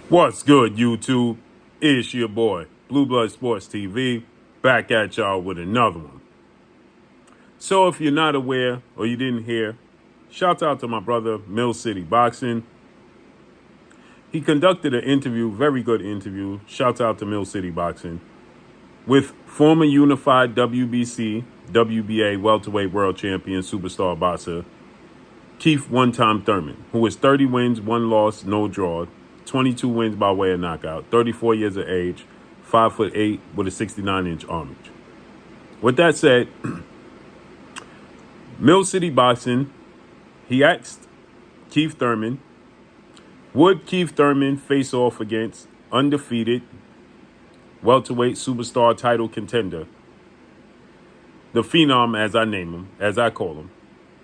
What's good, YouTube? It's your boy, Blue Blood Sports TV, back at y'all with another one. So if you're not aware or you didn't hear, shout out to my brother, Mill City Boxing. He conducted an interview, very good interview, shout out to Mill City Boxing, with former unified WBC, WBA welterweight world champion superstar boxer, Keith one-time Thurman, who is 30 wins, 1 loss, no draw, 22 wins by way of knockout, 34 years of age, 5'8" with a 69-inch arm reach. With that said, Mill City Boxing, he asked Keith Thurman, would Keith Thurman face off against undefeated welterweight superstar title contender, the Phenom as I name him, as I call him,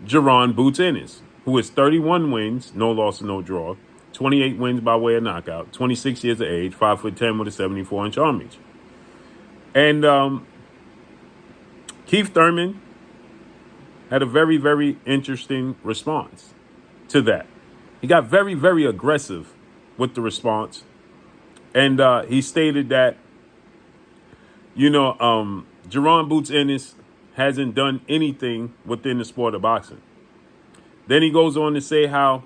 Jaron Boots Ennis, who is 31 wins, no loss, no draw, 28 wins by way of knockout, 26 years of age, 5'10" with a 74-inch arm reach. And Keith Thurman had a very, very interesting response to that. He got very, very aggressive with the response. And he stated that, Jaron Boots Ennis hasn't done anything within the sport of boxing. Then he goes on to say how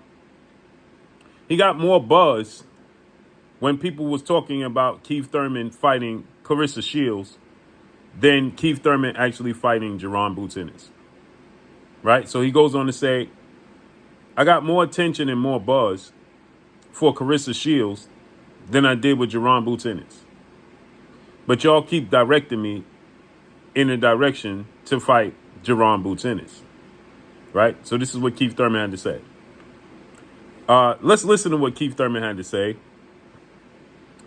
he got more buzz when people was talking about Keith Thurman fighting Clarissa Shields than Keith Thurman actually fighting Jaron Boots Ennis. Right? So he goes on to say, I got more attention and more buzz for Clarissa Shields than I did with Jaron Boots Ennis. But y'all keep directing me in a direction to fight Jaron Boots Ennis. Right? So this is what Keith Thurman had to say. Let's listen to what Keith Thurman had to say.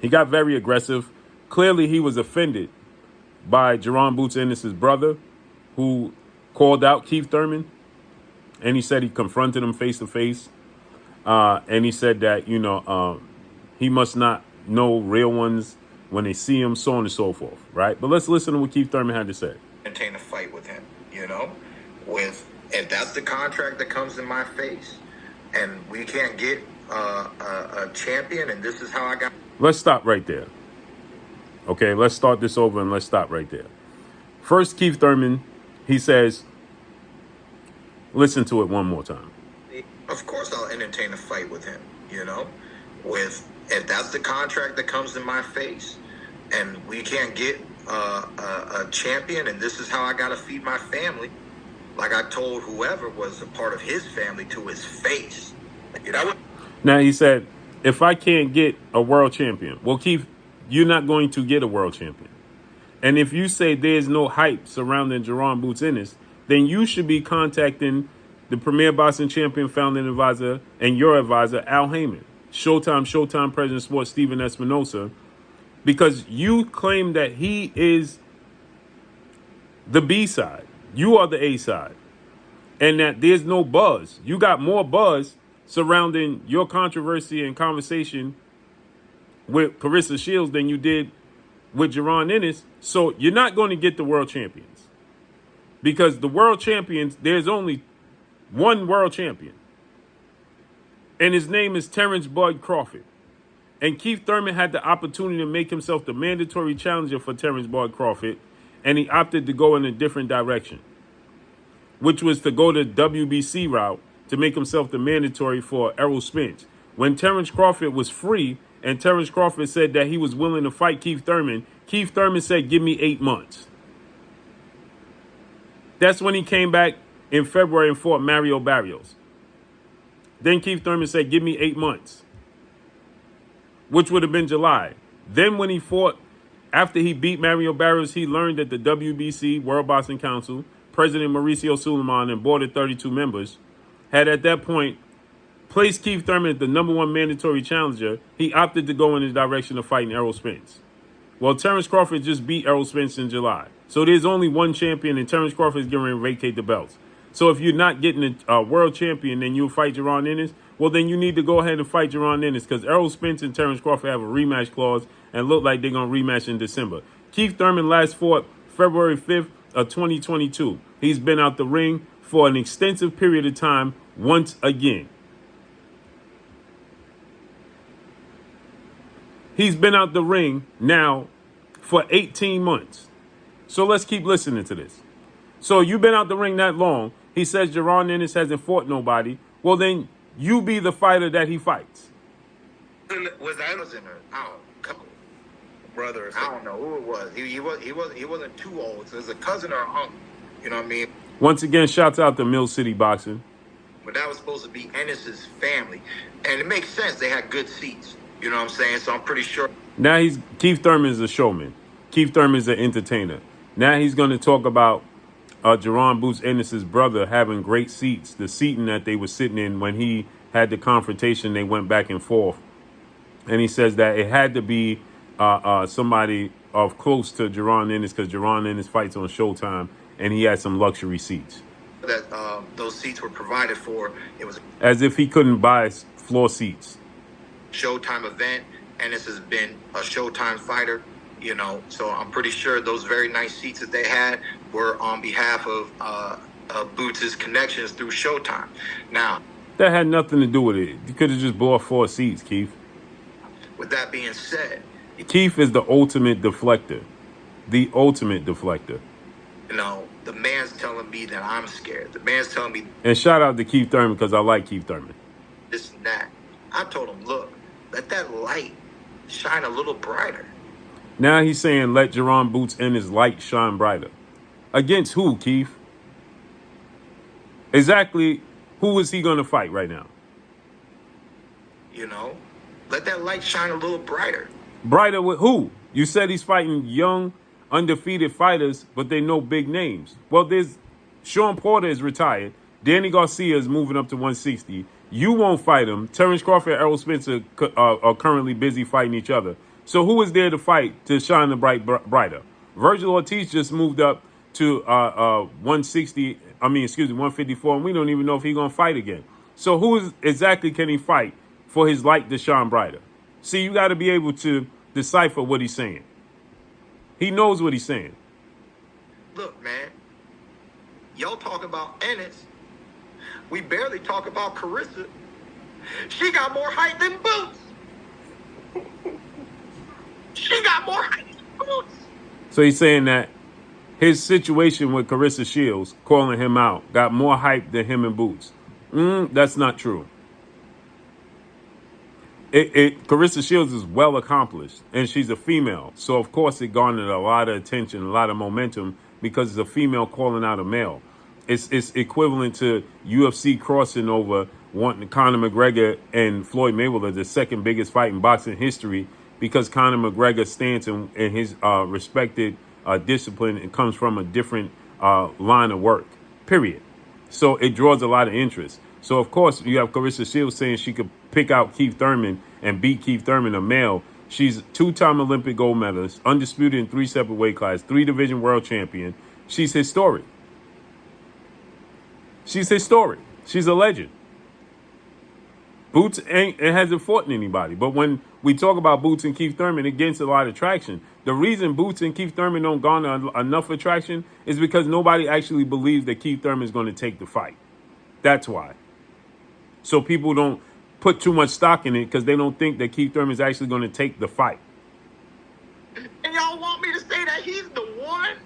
He got very aggressive. Clearly, he was offended by Jaron Boots Ennis' brother, who called out Keith Thurman. And he said he confronted him face to face. And he said that, he must not know real ones when they see him, so on and so forth. Right? But let's listen to what Keith Thurman had to say. Maintain a fight with him, with if that's the contract that comes in my face and we can't get a champion and this is how I got. Let's stop right there. Okay, let's start this over and let's stop right there. First, Keith Thurman, he says, listen to it one more time. Of course I'll entertain a fight with him, with if that's the contract that comes in my face and we can't get a champion and this is how I got to feed my family. Like I told whoever was a part of his family to his face. Now he said, if I can't get a world champion, well, Keith, you're not going to get a world champion. And if you say there's no hype surrounding Jaron Boots Ennis, then you should be contacting the premier boxing champion founding advisor and your advisor, Al Heyman, Showtime President of Sports, Steven Espinosa, because you claim that he is the B side. You are the A side. And that there's no buzz. You got more buzz surrounding your controversy and conversation with Clarissa Shields than you did with Jaron Ennis. So you're not going to get the world champions. Because the world champions, there's only one world champion. And his name is Terrence Bud Crawford. And Keith Thurman had the opportunity to make himself the mandatory challenger for Terrence Bud Crawford. And he opted to go in a different direction, which was to go the WBC route to make himself the mandatory for Errol Spence. When Terrence Crawford was free and Terrence Crawford said that he was willing to fight Keith Thurman said, give me 8 months. That's when he came back in February and fought Mario Barrios. Then Keith Thurman said, give me 8 months, which would have been July. Then when he fought, after he beat Mario Barrios, he learned that the WBC, World Boxing Council, President Mauricio Suleiman and board of 32 members had at that point placed Keith Thurman as the number one mandatory challenger. He opted to go in the direction of fighting Errol Spence. Well, Terrence Crawford just beat Errol Spence in July. So there's only one champion, and Terrence Crawford is going to vacate the belts. So if you're not getting a world champion, then you'll fight Jaron Ennis. Well, then you need to go ahead and fight Jaron Ennis because Errol Spence and Terrence Crawford have a rematch clause and look like they're going to rematch in December. Keith Thurman last fought February 5th of 2022. He's been out the ring for an extensive period of time once again. He's been out the ring now for 18 months. So let's keep listening to this. So you've been out the ring that long. He says Jaron Ennis hasn't fought nobody. Well, then you be the fighter that he fights. Was I was in a couple brothers? I don't know who it was. He wasn't too old. So it was a cousin or a uncle. You know what I mean? Once again, shouts out to Mill City Boxing. But that was supposed to be Ennis's family, and it makes sense. They had good seats. You know what I'm saying? So I'm pretty sure. Now Keith Thurman is a showman. Keith Thurman is an entertainer. Now he's going to talk about Jaron Boots Ennis' brother having great seats, the seating that they were sitting in when he had the confrontation. They went back and forth. And he says that it had to be somebody of close to Jaron Ennis because Jaron Ennis fights on Showtime, and he had some luxury seats. That those seats were provided for. It was as if he couldn't buy floor seats. Showtime event. Ennis has been a Showtime fighter, you know, so I'm pretty sure those very nice seats that they had were on behalf of Boots' connections through Showtime. Now, that had nothing to do with it. You could have just bought 4 seats, Keith. With that being said, Keith is the ultimate deflector. The ultimate deflector. You know, the man's telling me that I'm scared. The man's telling me. And shout out to Keith Thurman because I like Keith Thurman. This and that. I told him, look, let that light shine a little brighter. Now he's saying let Jaron Boots Ennis' light shine brighter. Against who, Keith? Exactly who is he going to fight right now? You know, let that light shine a little brighter. Brighter with who? You said he's fighting young, undefeated fighters, but they know big names. Well, there's Sean Porter is retired. Danny Garcia is moving up to 160. You won't fight him. Terrence Crawford and Errol Spencer are currently busy fighting each other. So who is there to fight to shine the brighter? Virgil Ortiz just moved up to 160. 154, and we don't even know if he's going to fight again. So who exactly can he fight for his light to shine brighter? See, you got to be able to decipher what he's saying. He knows what he's saying. Look, man, y'all talk about Ennis. We barely talk about Carissa. She got more height than Boots. She got more height than Boots. So he's saying that his situation with Carissa Shields, calling him out, got more hype than him and Boots. That's not true. Carissa Shields is well accomplished, and she's a female. So, of course, it garnered a lot of attention, a lot of momentum, because it's a female calling out a male. It's equivalent to UFC crossing over wanting Conor McGregor and Floyd Mayweather, the second biggest fight in boxing history, because Conor McGregor's stance and his respected discipline and comes from a different line of work, period. So it draws a lot of interest. So, of course, you have Carissa Shields saying she could pick out Keith Thurman and beat Keith Thurman, a male. She's 2-time Olympic gold medalist, undisputed in 3 separate weight classes, 3-division world champion. She's historic. She's historic. She's a legend. Boots hasn't fought anybody. But when we talk about Boots and Keith Thurman, it gets a lot of traction. The reason Boots and Keith Thurman don't garner enough attraction is because nobody actually believes that Keith Thurman is going to take the fight. That's why. So people don't put too much stock in it because they don't think that Keith Thurman is actually going to take the fight. And y'all want me to say that he's the one?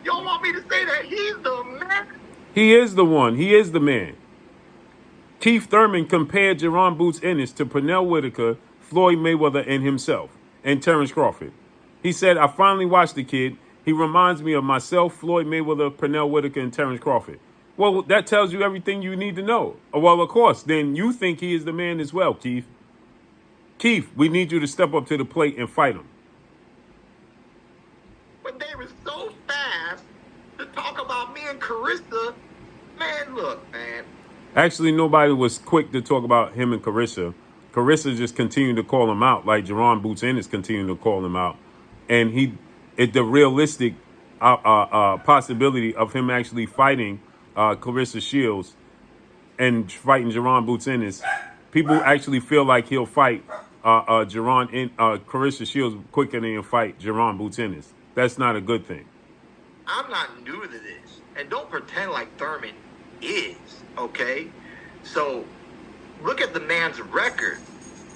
Y'all want me to say that he's the man? He is the one. He is the man. Keith Thurman compared Jaron Boots Ennis to Pernell Whitaker, Floyd Mayweather, and himself, and Terrence Crawford. He said, I finally watched the kid. He reminds me of myself, Floyd Mayweather, Pernell Whitaker, and Terrence Crawford. Well, that tells you everything you need to know. Well, of course, then you think he is the man as well, Keith. Keith, we need you to step up to the plate and fight him. But they were so fast to talk about me and Carissa. Man, look, man. Actually, nobody was quick to talk about him and Carissa. Carissa just continued to call him out, like Jaron Boots Ennis continued to call him out. And the realistic possibility of him actually fighting Carissa Shields and fighting Jaron Boots Ennis, people actually feel like he'll fight Carissa Shields quicker than he'll fight Jaron Boots Ennis. That's not a good thing. I'm not new to this. And don't pretend like Thurman is, okay? So, look at the man's record.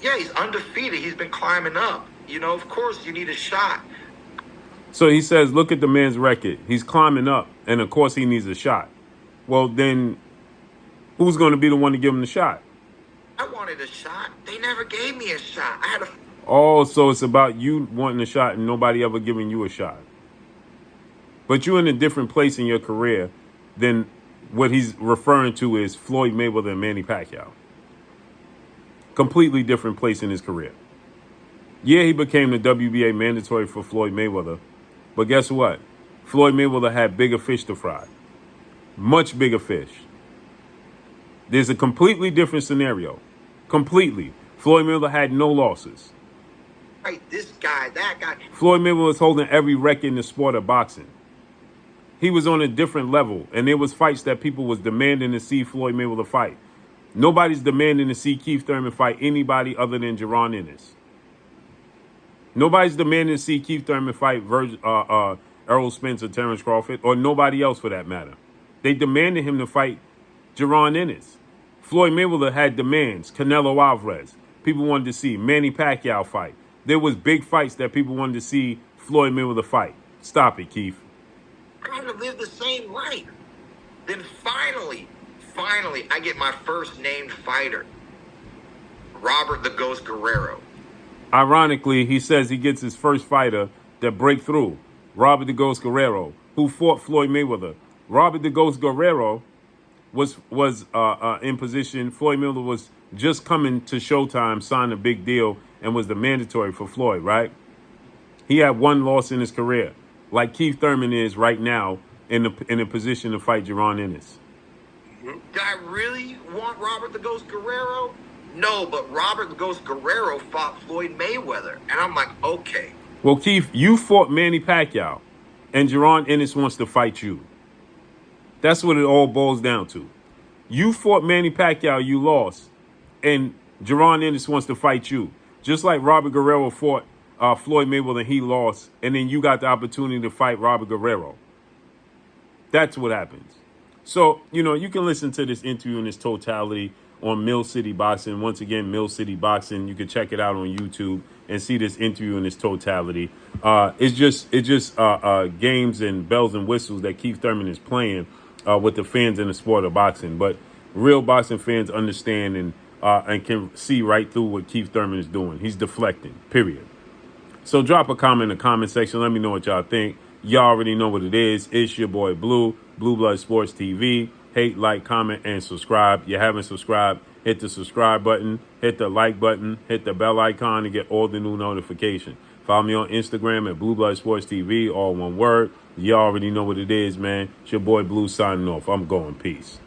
Yeah, he's undefeated. He's been climbing up. Of course you need a shot. So he says, look at the man's record. He's climbing up, and of course he needs a shot. Well, then who's going to be the one to give him the shot? I wanted a shot. They never gave me a shot. I had a. Oh, so it's about you wanting a shot and nobody ever giving you a shot. But you're in a different place in your career than what he's referring to as Floyd Mayweather and Manny Pacquiao. Completely different place in his career. Yeah, he became the WBA mandatory for Floyd Mayweather. But guess what? Floyd Mayweather had bigger fish to fry. Much bigger fish. There's a completely different scenario. Completely. Floyd Mayweather had no losses. Right, this guy, that guy. Floyd Mayweather was holding every record in the sport of boxing. He was on a different level, and there was fights that people was demanding to see Floyd Mayweather fight. Nobody's demanding to see Keith Thurman fight anybody other than Jaron Ennis. Nobody's demanding to see Keith Thurman fight Errol Spence or Terrence Crawford, or nobody else for that matter. They demanded him to fight Jaron Ennis. Floyd Mayweather had demands. Canelo Alvarez. People wanted to see Manny Pacquiao fight. There was big fights that people wanted to see Floyd Mayweather fight. Stop it, Keith. Trying to live the same life. Then finally, I get my first named fighter, Robert the Ghost Guerrero. Ironically, he says he gets his first fighter that break through, Robert the Ghost Guerrero, who fought Floyd Mayweather. Robert the Ghost Guerrero was in position. Floyd Mayweather was just coming to Showtime, signed a big deal, and was the mandatory for Floyd, right? He had one loss in his career, like Keith Thurman is right now in a position to fight Jaron Ennis. Did I really want Robert the Ghost Guerrero? No, but Robert the Ghost Guerrero fought Floyd Mayweather. And I'm like, okay. Well, Keith, you fought Manny Pacquiao, and Jaron Ennis wants to fight you. That's what it all boils down to. You fought Manny Pacquiao, you lost, and Jaron Ennis wants to fight you. Just like Robert Guerrero fought Floyd Mayweather and he lost, and then you got the opportunity to fight Robert Guerrero. That's what happens. So, you can listen to this interview in its totality on Mill City Boxing. Once again, Mill City Boxing. You can check it out on YouTube and see this interview in its totality. It's just games and bells and whistles that Keith Thurman is playing with the fans in the sport of boxing. But real boxing fans understand and can see right through what Keith Thurman is doing. He's deflecting, period. So drop a comment in the comment section. Let me know what y'all think. Y'all already know what it is. It's your boy Blue Blood Sports TV. Hate, like, comment, and subscribe. You haven't subscribed, hit the subscribe button, hit the like button, hit the bell icon to get all the new notifications. Follow me on Instagram at Blue Blood Sports TV, all one word. You already know what it is, man. It's your boy Blue signing off. I'm going. Peace.